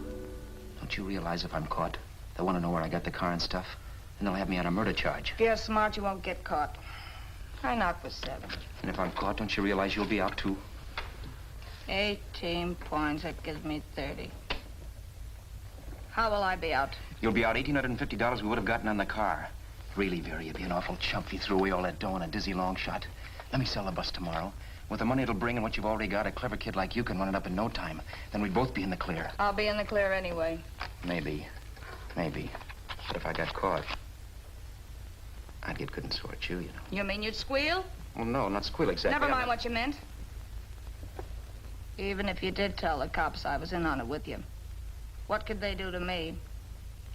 Don't you realize if I'm caught, they'll want to know where I got the car and stuff, and they'll have me on a murder charge. If you're smart, you won't get caught. I knock for 7. And if I'm caught, don't you realize you'll be out, too? 18 points, that gives me 30. How will I be out? You'll be out $1,850 we would have gotten on the car. Really, Vera, you'd be an awful chump if you threw away all that dough on a dizzy long shot. Let me sell the bus tomorrow. With the money it'll bring and what you've already got, a clever kid like you can run it up in no time. Then we'd both be in the clear. I'll be in the clear anyway. Maybe. Maybe. But if I got caught, I'd get good and sore at you, you know. You mean you'd squeal? Well, no, not squeal exactly. Never mind what you meant. Even if you did tell the cops I was in on it with you, what could they do to me?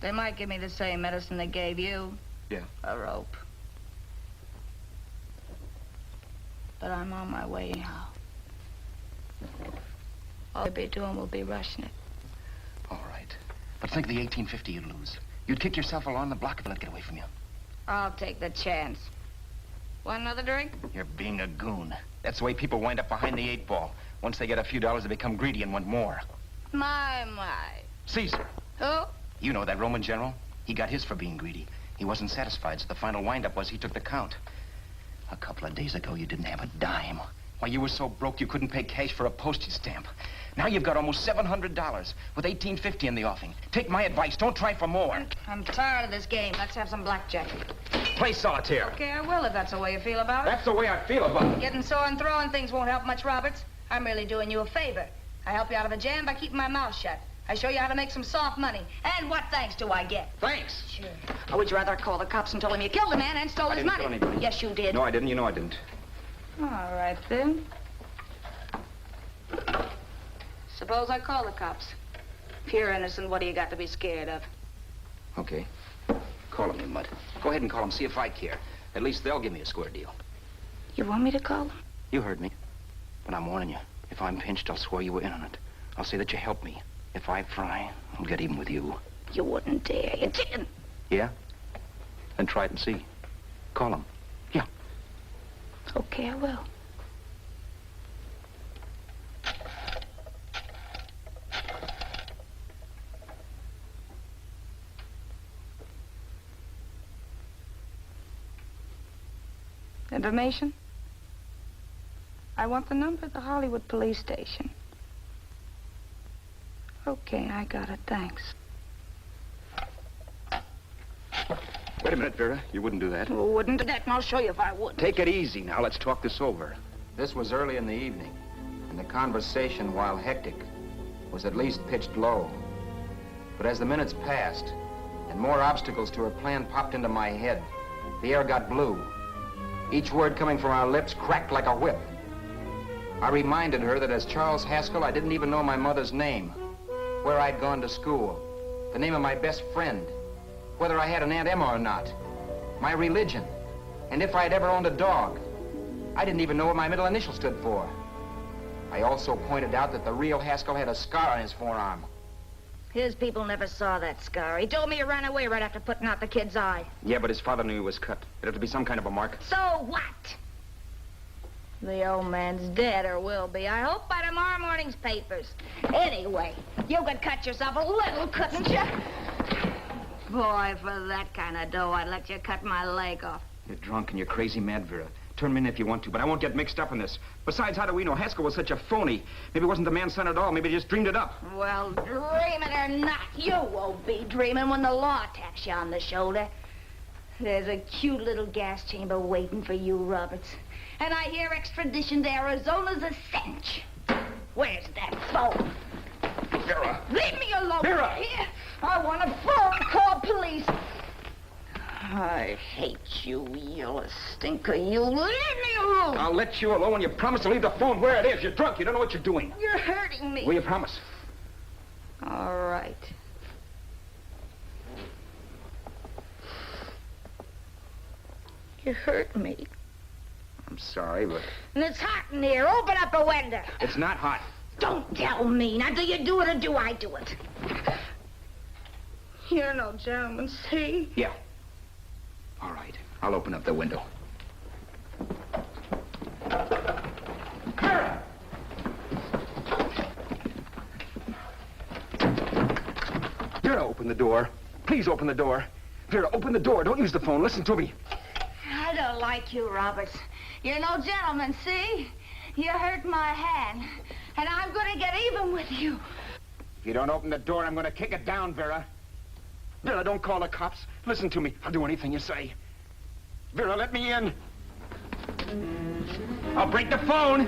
They might give me the same medicine they gave you. Yeah. A rope. But I'm on my way now. All they'll be doing will be rushing it. All right. But think of the $1,850 you'd lose. You'd kick yourself along the block if it let get away from you. I'll take the chance. Want another drink? You're being a goon. That's the way people wind up behind the 8 ball. Once they get a few dollars, they become greedy and want more. My. Caesar. Who? You know that Roman general? He got his for being greedy. He wasn't satisfied, so the final wind-up was he took the count. A couple of days ago, you didn't have a dime. Why, you were so broke you couldn't pay cash for a postage stamp. Now you've got almost $700 with $1,850 in the offing. Take my advice. Don't try for more. I'm tired of this game. Let's have some blackjack. Play solitaire. Okay, I will if that's the way you feel about it. That's the way I feel about it. Getting sore and throwing things won't help much, Roberts. I'm really doing you a favor. I help you out of a jam by keeping my mouth shut. I show you how to make some soft money. And what thanks do I get? Thanks. Sure. Or would you rather call the cops and tell them you killed the man and stole his money? I didn't kill anybody. Yes, you did. No, I didn't. You know I didn't. All right, then. Suppose I call the cops. If you're innocent, what do you got to be scared of? Okay. Call them, you mutt. Go ahead and call them. See if I care. At least they'll give me a square deal. You want me to call them? You heard me. But I'm warning you. If I'm pinched, I'll swear you were in on it. I'll say that you helped me. If I fry, I'll get even with you. You wouldn't dare. You didn't. Yeah? Then try it and see. Call them. Yeah. Okay, I will. Information? I want the number of the Hollywood police station. Okay, I got it, thanks. Wait a minute, Vera. You wouldn't do that. Oh, wouldn't do that, and I'll show you if I would. Take it easy now. Let's talk this over. This was early in the evening, and the conversation, while hectic, was at least pitched low. But as the minutes passed, and more obstacles to her plan popped into my head, the air got blue. Each word coming from our lips cracked like a whip. I reminded her that as Charles Haskell, I didn't even know my mother's name, where I'd gone to school, the name of my best friend, whether I had an Aunt Emma or not, my religion, and if I'd ever owned a dog. I didn't even know what my middle initial stood for. I also pointed out that the real Haskell had a scar on his forearm. His people never saw that scar. He told me he ran away right after putting out the kid's eye. Yeah, but his father knew he was cut. It had to be some kind of a mark. So what? The old man's dead, or will be. I hope by tomorrow morning's papers. Anyway, you could cut yourself a little, couldn't you? Boy, for that kind of dough, I'd let you cut my leg off. You're drunk and you're crazy mad, Vera. Turn me in if you want to, but I won't get mixed up in this. Besides, how do we know Haskell was such a phony? Maybe he wasn't the man's son at all. Maybe he just dreamed it up. Well, dream it or not, you won't be dreaming when the law taps you on the shoulder. There's a cute little gas chamber waiting for you, Roberts. And I hear extradition to Arizona's a cinch. Where's that phone? Vera! Leave me alone! Vera! Here. I want a phone call, police. I hate you, yellow stinker. You leave me alone. I'll let you alone when you promise to leave the phone where it is. You're drunk. You don't know what you're doing. You're hurting me. Will you promise? All right. You hurt me. I'm sorry, but... And it's hot in here. Open up a window. It's not hot. Don't tell me. Now, do you do it or do I do it? You're no gentleman, see? Yeah. All right. I'll open up the window. Vera, open the door. Please open the door. Vera, open the door. Don't use the phone. Listen to me. I don't like you, Roberts. You're no gentleman, see? You hurt my hand, and I'm gonna get even with you. If you don't open the door, I'm gonna kick it down, Vera. Vera, don't call the cops. Listen to me. I'll do anything you say. Vera, let me in. I'll break the phone.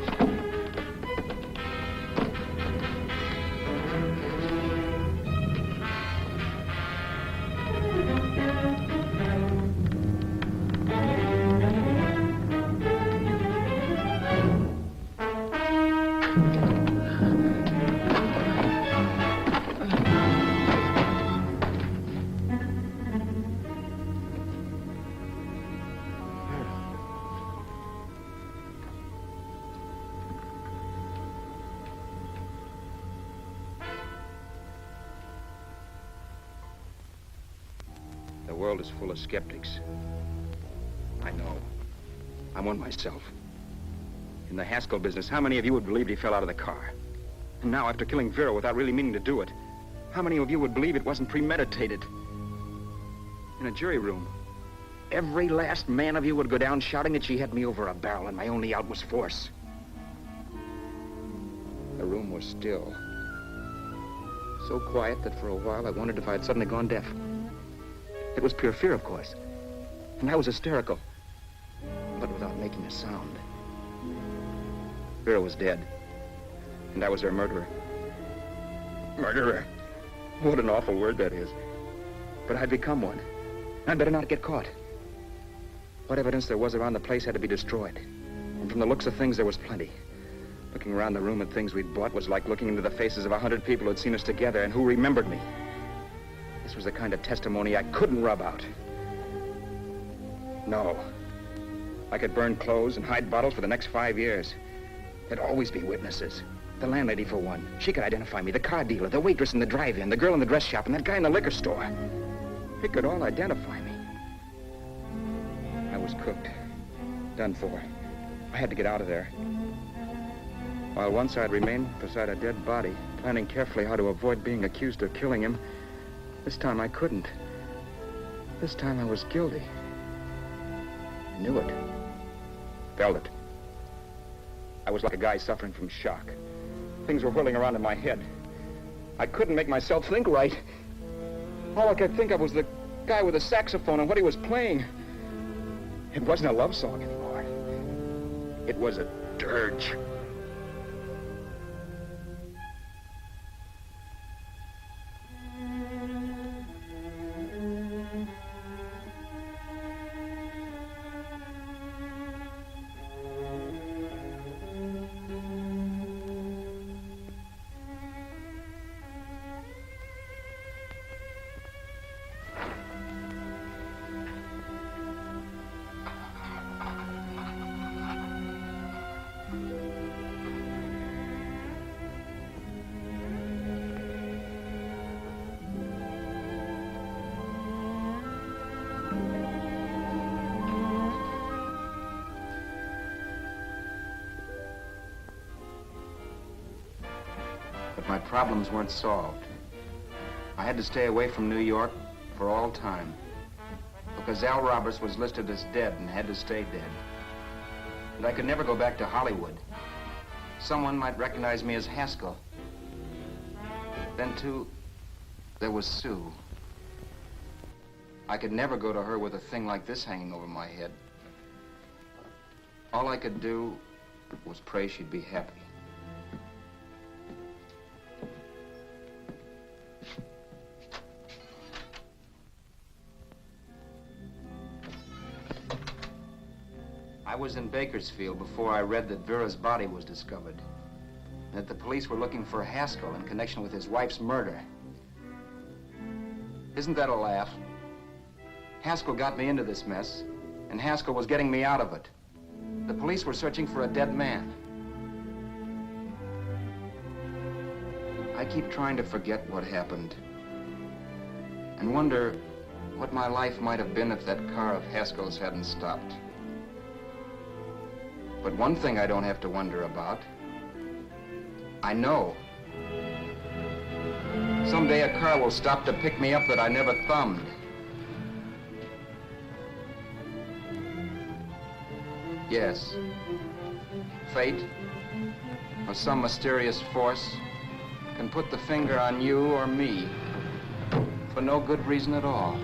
The world is full of skeptics. I know. I'm one myself. In the Haskell business, how many of you would believe he fell out of the car? And now, after killing Vera without really meaning to do it, how many of you would believe it wasn't premeditated? In a jury room, every last man of you would go down shouting that she had me over a barrel and my only out was force. The room was still. So quiet that for a while I wondered if I had suddenly gone deaf. It was pure fear, of course. And I was hysterical, but without making a sound. Vera was dead, and I was her murderer. Murderer? What an awful word that is. But I'd become one. I'd better not get caught. What evidence there was around the place had to be destroyed. And from the looks of things, there was plenty. Looking around the room at things we'd bought was like looking into the faces of 100 people who'd seen us together and who remembered me. This was the kind of testimony I couldn't rub out. No. I could burn clothes and hide bottles for the next 5 years. There'd always be witnesses. The landlady, for one. She could identify me. The car dealer, the waitress in the drive-in, the girl in the dress shop, and that guy in the liquor store. They could all identify me. I was cooked. Done for. I had to get out of there. While once I'd remained beside a dead body, planning carefully how to avoid being accused of killing him, this time I couldn't. This time I was guilty. I knew it. Felt it. I was like a guy suffering from shock. Things were whirling around in my head. I couldn't make myself think right. All I could think of was the guy with the saxophone and what he was playing. It wasn't a love song anymore. It was a dirge. But my problems weren't solved. I had to stay away from New York for all time because Al Roberts was listed as dead and had to stay dead. And I could never go back to Hollywood. Someone might recognize me as Haskell. Then, too, there was Sue. I could never go to her with a thing like this hanging over my head. All I could do was pray she'd be happy. I was in Bakersfield before I read that Vera's body was discovered, and that the police were looking for Haskell in connection with his wife's murder. Isn't that a laugh? Haskell got me into this mess, and Haskell was getting me out of it. The police were searching for a dead man. I keep trying to forget what happened, and wonder what my life might have been if that car of Haskell's hadn't stopped. But one thing I don't have to wonder about. I know. Someday a car will stop to pick me up that I never thumbed. Yes. Fate, or some mysterious force, can put the finger on you or me for no good reason at all.